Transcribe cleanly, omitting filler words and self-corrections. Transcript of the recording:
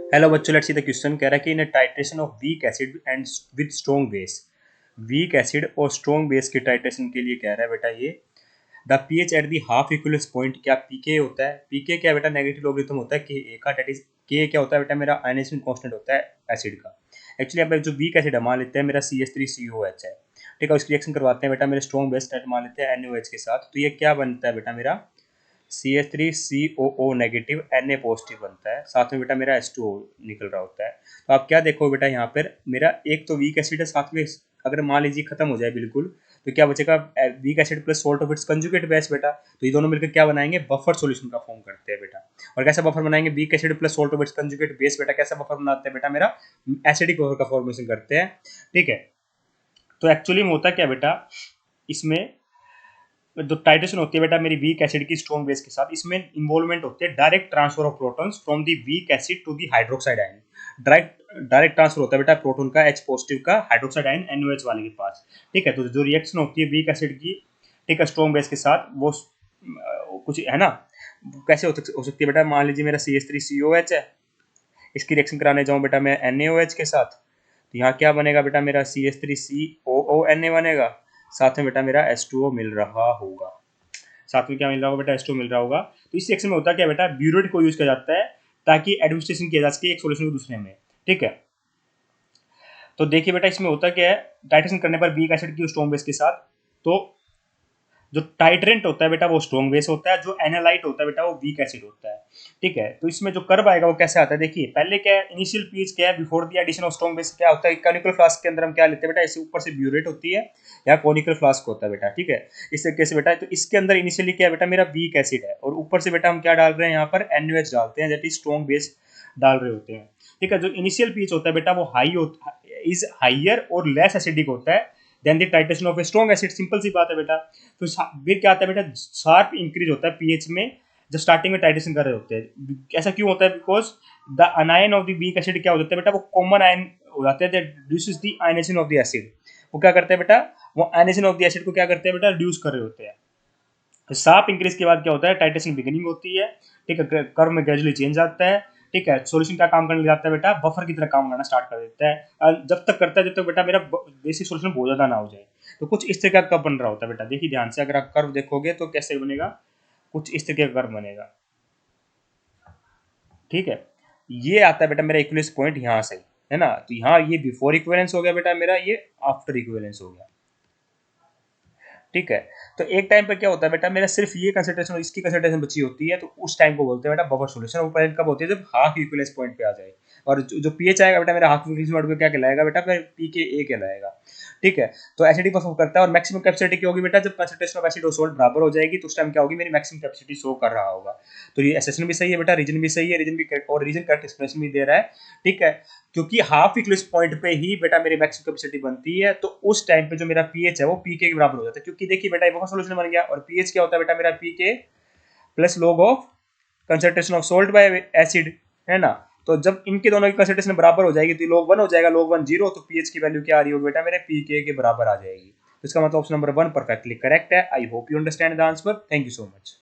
Hello बच्चों, let's see the question. कह रहा है कि in titration of weak acid and with strong base, weak acid और स्ट्रॉन्ग बेस के टाइट्रेशन के लिए कह रहा है बेटा ये the pH at the half equivalence point. क्या पीके होता है? पीके क्या बेटा? नेगेटिव लॉगरिथम होता है के ए का, दैट इज के क्या होता है बेटा? मेरा आयनाइजेशन कांस्टेंट होता है एसिड का। एक्चुअली अब जो वीक एसिड मान लेते हैं मेरा CH3COH है, ठीक है। उसकी रिएक्शन करवाते हैं बेटा मेरे स्ट्रॉन्ग बेस मान लेते हैं NaOH के साथ, तो ये क्या बनता है बेटा? मेरा CH3COO नेगेटिव Na पॉजिटिव बनता है, साथ में बेटा मेरा H2O निकल रहा होता है। तो आप क्या देखो बेटा, यहाँ पर मेरा एक तो वीक एसिड है, साथ में अगर मान लीजिए खत्म हो जाए बिल्कुल, तो क्या बचेगा? Weak acid plus salt of its conjugate base बेटा। तो ये दोनों मिलकर क्या बनाएंगे? बफर सॉल्यूशन का फॉर्म करते हैं बेटा। और कैसा बफर बनाएंगे? Weak acid plus salt of its conjugate base बेटा। कैसा बफर बनाते हैं बेटा? मेरा एसिडिक बफर का फॉर्मेशन करते हैं, ठीक है। तो एक्चुअली में होता क्या बेटा, इसमें जो टाइट्रेशन होती है बेटा मेरी वीक एसिड की स्ट्रॉन्ग बेस के साथ, इसमें इन्वॉल्वमेंट होती है direct transfer of protons from the weak acid to the hydroxide ion. Direct transfer होता है बेटा प्रोटॉन का H पॉजिटिव का हाइड्रोक्साइड आयन NaOH वाले के पास, ठीक है। तो जो रिएक्शन होती है वीक एसिड की, ठीक है, स्ट्रॉन्ग बेस के साथ, वो कुछ है ना, कैसे हो सकती है बेटा? मान लीजिए मेरा CH3COH है, इसकी रिएक्शन कराने जाऊँ बेटा मैं NaOH के साथ, तो यहाँ क्या बनेगा बेटा? मेरा CH3COONA बनेगा, साथ में बेटा मेरा H2O मिल रहा होगा। साथ में क्या मिल रहा होगा बेटा? H2O मिल रहा होगा। तो इस रिएक्शन में होता क्या बेटा? ब्यूरेट को यूज किया जाता है ताकि एडमिनिस्ट्रेशन किया जा सके एक सोल्यूशन को दूसरे में, ठीक है। तो देखिए बेटा, इसमें होता क्या है, टाइट्रेशन करने पर वीक एसिड की स्ट्रॉन्ग बेस के साथ, तो जो टाइट्रेंट होता है बेटा वो स्ट्रॉन्ग बेस होता है, जो एनालाइट होता है बेटा वो वीक एसिड होता है, ठीक है। तो इसमें जो कर्व आएगा वो कैसे आता है? देखिए पहले क्या है, इनिशियल पीच क्या है, before the addition of strong base क्या होता है? कॉनिकल फ्लास्क के अंदर हम क्या लेते हैं बेटा? इससे ऊपर से ब्यूरेट होती है या कॉनिकल फ्लास्क होता है बेटा, ठीक है। इस तरीके से बेटा, तो इसके अंदर इनिशियली क्या है बेटा? मेरा वीक एसिड है, और ऊपर से बेटा हम क्या डाल रहे हैं? यहाँ पर NaOH डालते हैं, दैट इज स्ट्रॉन्ग बेस डाल रहे होते हैं, ठीक है। जो इनिशियल पीच होता है बेटा वो हाई होता इज हाइयर और लेस एसिडिक होता है than the titration of a strong acid. Simple सी बात है बेटा। तो फिर क्या आता है बेटा? शार्प इंक्रीज होता है पीएच में जब स्टार्टिंग में टाइट्रेशन कर रहे होते हैं। ऐसा क्यों होता है? Because the अनायन of the weak acid क्या हो जाता है बेटा? वो कॉमन आयन हो जाते हैं, that reduces the ionisation of the acid. वो क्या करते हैं बेटा? वो आयनाइजेशन ऑफ द एसिड को क्या करते हैं बेटा? रिड्यूस कर रहे होते हैं। तो शार्प इंक्रीज के बाद क्या होता है? टाइट्रेशन बिगिनिंग होती है, ठीक है। कर्व में ग्रेजुअली चेंज आता है, ठीक है। सॉल्यूशन क्या काम करने लग जाता है बेटा? बफर की तरह काम करना स्टार्ट कर देता है। जब तक करता है जब तक बेटा मेरा बेसिक सॉल्यूशन बहुत ज्यादा ना हो जाए। तो कुछ इस तरह का बन रहा होता है बेटा। देखिए ध्यान से, अगर आप कर्व देखोगे तो कैसे बनेगा? कुछ इस तरह का कर्व बनेगा, ठीक है। ये आता है बेटा मेरा इक्विवेलेंस पॉइंट यहाँ से, है ना। तो यहाँ ये बिफोर इक्विवेलेंस हो गया बेटा मेरा, ये आफ्टर इक्विवेलेंस हो गया, ठीक है। तो एक टाइम पर क्या होता है बेटा, मेरा सिर्फ ये कंसंट्रेशन और इसकी कंसंट्रेशन बची होती है, तो उस टाइम को बोलते हैं बेटा बफर सॉल्यूशन। वो पॉइंट कब होती है? जब हाफ इक्विवेलेंस पॉइंट पे आ जाए। और जो पीएच आएगा बेटा मेरा हाफ इक्विवेलेंस पॉइंट पे क्या कहलाएगा बेटा? फिर पीके कहलाएगा, ठीक है। तो एसिडिक परफॉर्म करता है। और मैक्सिमम कैपेसिटी क्या होगी बेटा? जब कंसंट्रेशन ऑफ एसिड और सोल्ट बराबर हो जाएगी तो उस टाइम क्या होगी? मेरी मैक्सिमम कैपेसिटी शो कर रहा होगा। तो ये एसेशन भी सही है बेटा, रीजन भी सही है, रीजन भी correct, और रीजन करेक्ट एक्सप्रेशन भी दे रहा है, ठीक है। क्योंकि हाफ इक्विवेलेंस पॉइंट पे ही बेटा मेरी मैक्सिमम कैपेसिटी बनती है, तो उस टाइम पे जो मेरा पीएच है वो पीके के बराबर हो जाता है। क्योंकि देखिए बेटा ये सॉल्यूशन बन गया, और पीएच क्या होता है बेटा? मेरा pK plus log of concentration of salt by acid, है ना। तो जब इनके दोनों की कंसंट्रेशन बराबर हो जाएगी तो log 1 हो जाएगा, log 1 0, तो पीएच की वैल्यू क्या आ रही होगी बेटा? मेरे पीके के बराबर आ जाएगी। तो इसका मतलब ऑप्शन नंबर 1 परफेक्टली करेक्ट है। I hope you understand the answer. Thank you so much.